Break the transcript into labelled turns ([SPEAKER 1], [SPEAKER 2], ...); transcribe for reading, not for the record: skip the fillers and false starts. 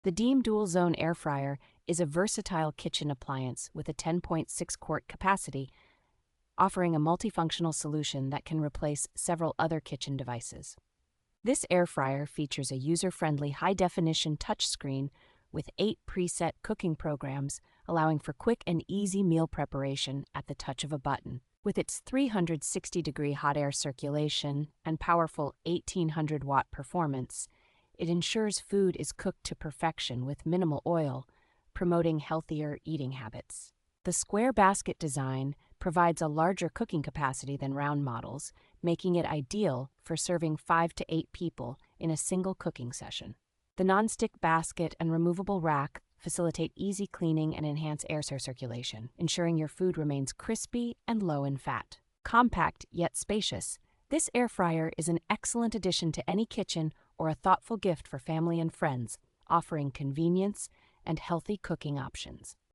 [SPEAKER 1] The DEIME Dual Zone Air Fryer is a versatile kitchen appliance with a 10.6 quart capacity, offering a multifunctional solution that can replace several other kitchen devices. This air fryer features a user-friendly high-definition touchscreen with 8 preset cooking programs, allowing for quick and easy meal preparation at the touch of a button. With its 360-degree hot air circulation and powerful 1800-watt performance, it ensures food is cooked to perfection with minimal oil, promoting healthier eating habits. The square basket design provides a larger cooking capacity than round models, making it ideal for serving 5 to 8 people in a single cooking session. The nonstick basket and removable rack facilitate easy cleaning and enhance air circulation, ensuring your food remains crispy and low in fat. Compact yet spacious, this air fryer is an excellent addition to any kitchen or a thoughtful gift for family and friends, offering convenience and healthy cooking options.